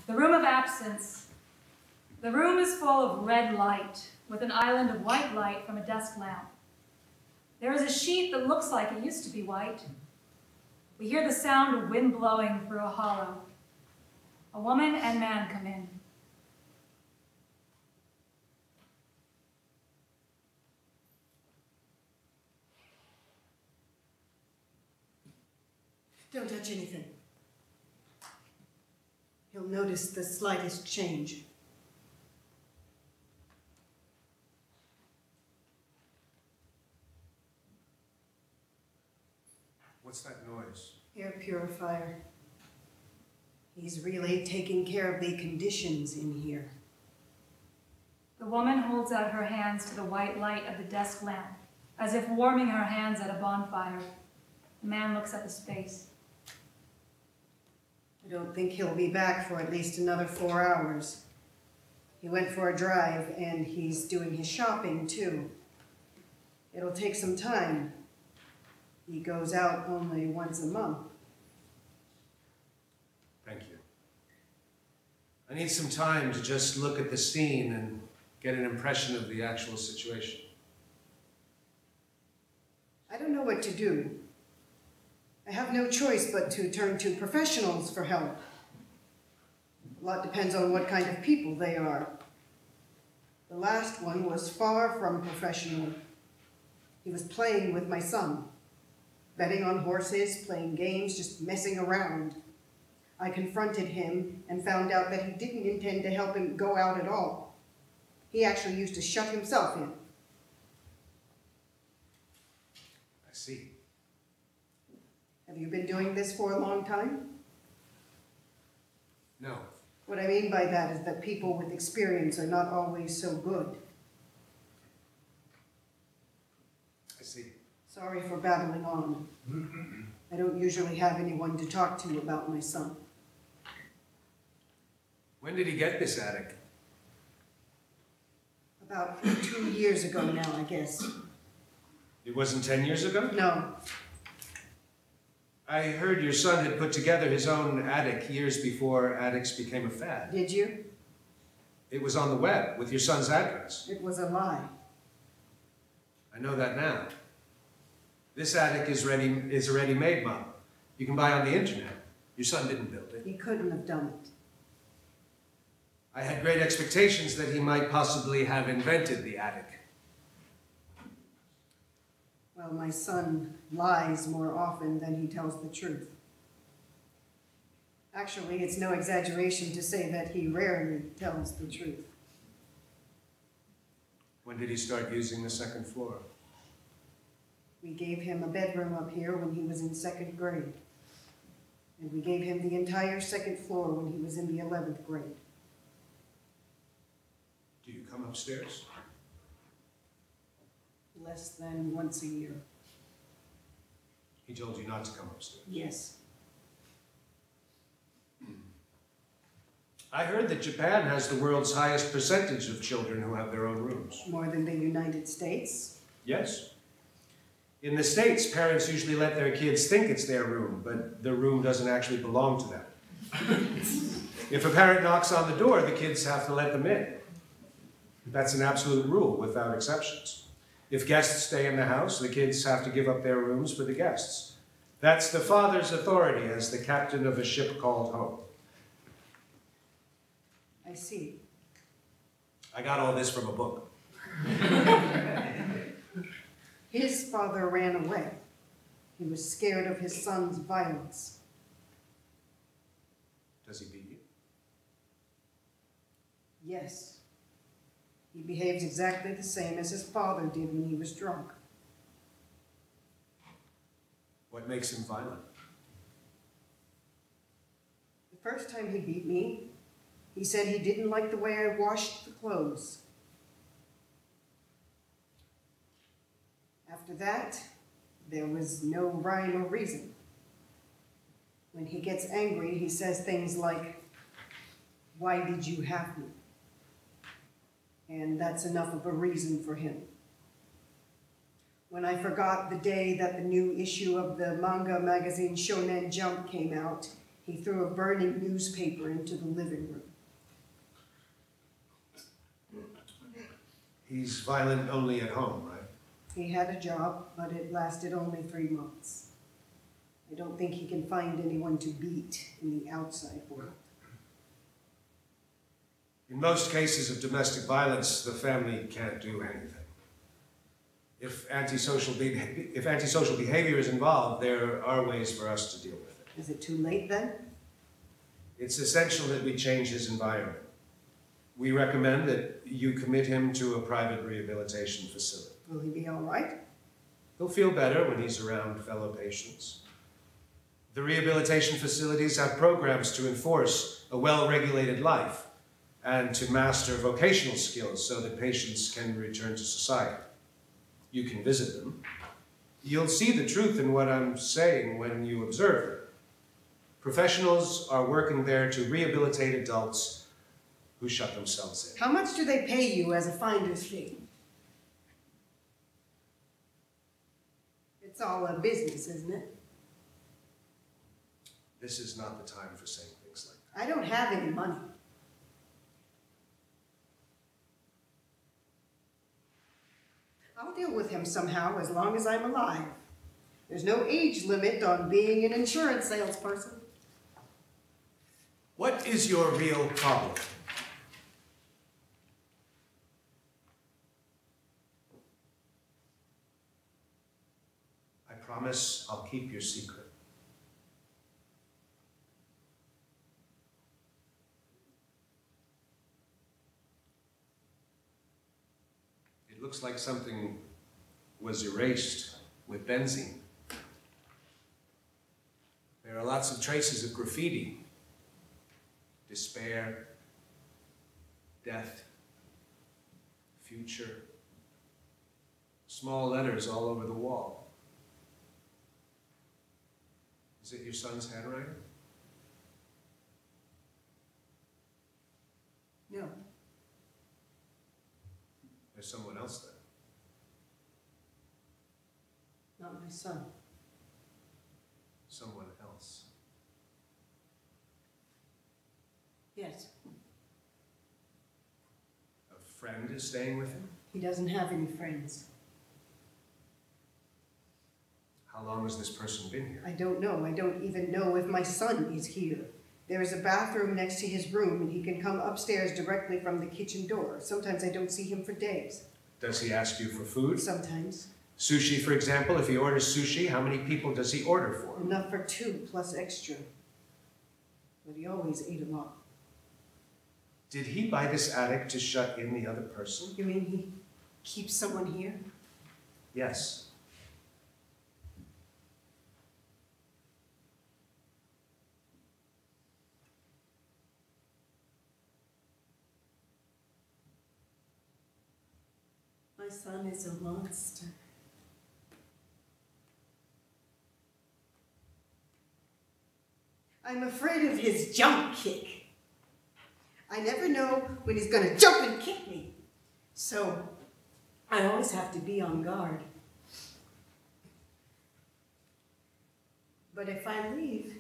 The room of absence. The room is full of red light, with an island of white light from a desk lamp. There is a sheet that looks like it used to be white. We hear the sound of wind blowing through a hollow. A woman and man come in. Don't touch anything. He'll notice the slightest change. What's that noise? Air purifier. He's really taking care of the conditions in here. The woman holds out her hands to the white light of the desk lamp, as if warming her hands at a bonfire. The man looks at the space. I don't think he'll be back for at least another 4 hours. He went for a drive, and he's doing his shopping, too. It'll take some time. He goes out only once a month. Thank you. I need some time to just look at the scene and get an impression of the actual situation. I don't know what to do. I have no choice but to turn to professionals for help. A lot depends on what kind of people they are. The last one was far from professional. He was playing with my son, betting on horses, playing games, just messing around. I confronted him and found out that he didn't intend to help him go out at all. He actually used to shut himself in. I see. Have you been doing this for a long time? No. What I mean by that is that people with experience are not always so good. I see. Sorry for babbling on. I don't usually have anyone to talk to about my son. When did he get this attic? About 2 years ago now, I guess. It wasn't 10 years ago? No. I heard your son had put together his own attic years before attics became a fad. Did you? It was on the web with your son's address. It was a lie. I know that now. This attic is a ready-made model. You can buy on the internet. Your son didn't build it. He couldn't have done it. I had great expectations that he might possibly have invented the attic. Well, my son lies more often than he tells the truth. Actually, it's no exaggeration to say that he rarely tells the truth. When did he start using the second floor? We gave him a bedroom up here when he was in 2nd grade. And we gave him the entire 2nd floor when he was in the 11th grade. Do you come upstairs? Less than once a year. He told you not to come upstairs? Yes. I heard that Japan has the world's highest percentage of children who have their own rooms. More than the United States? Yes. In the States, parents usually let their kids think it's their room, but the room doesn't actually belong to them. If a parent knocks on the door, the kids have to let them in. That's an absolute rule, without exceptions. If guests stay in the house, the kids have to give up their rooms for the guests. That's the father's authority as the captain of a ship called home. I see. I got all this from a book. His father ran away. He was scared of his son's violence. Does he beat you? Yes. He behaves exactly the same as his father did when he was drunk. What makes him violent? The first time he beat me, he said he didn't like the way I washed the clothes. After that, there was no rhyme or reason. When he gets angry, he says things like, "Why did you have me?" And that's enough of a reason for him. When I forgot the day that the new issue of the manga magazine Shonen Jump came out, He threw a burning newspaper into the living room. He's violent only at home, right? He had a job, but it lasted only 3 months. I don't think he can find anyone to beat in the outside world. In most cases of domestic violence, the family can't do anything. If antisocial behavior is involved, there are ways for us to deal with it. Is it too late then? It's essential that we change his environment. We recommend that you commit him to a private rehabilitation facility. Will he be all right? He'll feel better when he's around fellow patients. The rehabilitation facilities have programs to enforce a well-regulated life and to master vocational skills so that patients can return to society. You can visit them. You'll see the truth in what I'm saying when you observe it. Professionals are working there to rehabilitate adults who shut themselves in. How much do they pay you as a finder's fee? It's all a business, isn't it? This is not the time for saying things like that. I don't have any money. I'll deal with him somehow as long as I'm alive. There's no age limit on being an insurance salesperson. What is your real problem? I promise I'll keep your secret. It looks like something was erased with benzene. There are lots of traces of graffiti. Despair, death, future. Small letters all over the wall. Is it your son's handwriting? No. There's someone else then. Not my son. Someone else. Yes. A friend is staying with him? He doesn't have any friends. How long has this person been here? I don't know. I don't even know if my son is here. There is a bathroom next to his room, and he can come upstairs directly from the kitchen door. Sometimes I don't see him for days. Does he ask you for food? Sometimes. Sushi, for example. If he orders sushi, how many people does he order for? Enough for 2 plus extra. But he always ate a lot. Did he buy this attic to shut in the other person? You mean he keeps someone here? Yes. My son is a monster. I'm afraid of his jump kick. I never know when he's going to jump and kick me. So I always have to be on guard. But if I leave,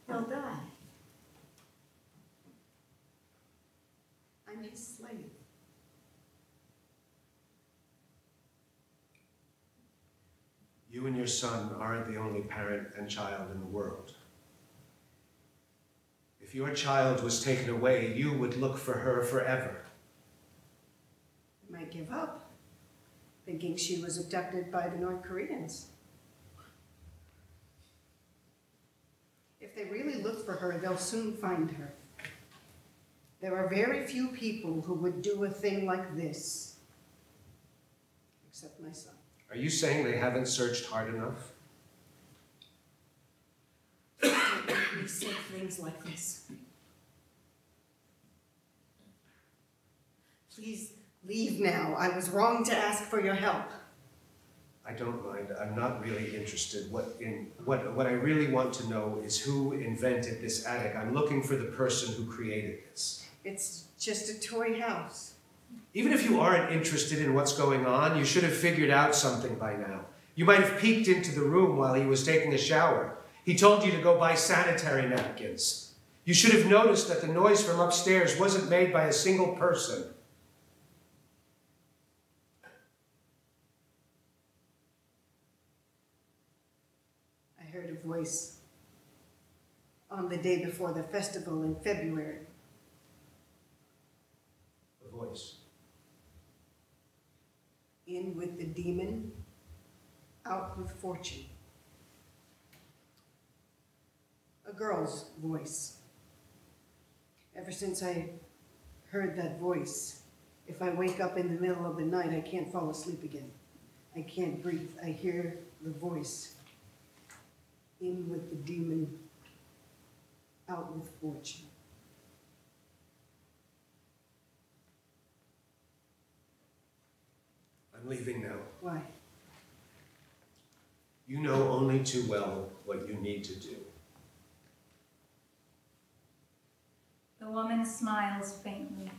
he'll die. I'm his slave. You and your son aren't the only parent and child in the world. If your child was taken away, you would look for her forever. I might give up, thinking she was abducted by the North Koreans. If they really look for her, they'll soon find her. There are very few people who would do a thing like this, except my son. Are you saying they haven't searched hard enough? Don't make me say things like this. Please leave now. I was wrong to ask for your help. I don't mind. I'm not really interested. What I really want to know is who invented this attic. I'm looking for the person who created this. It's just a toy house. Even if you aren't interested in what's going on, you should have figured out something by now. You might have peeked into the room while he was taking a shower. He told you to go buy sanitary napkins. You should have noticed that the noise from upstairs wasn't made by a single person. I heard a voice on the day before the festival in February. A voice. In with the demon, out with fortune. A girl's voice. Ever since I heard that voice, if I wake up in the middle of the night, I can't fall asleep again. I can't breathe. I hear the voice. In with the demon, out with fortune. I'm leaving now. Why? You know only too well what you need to do. The woman smiles faintly.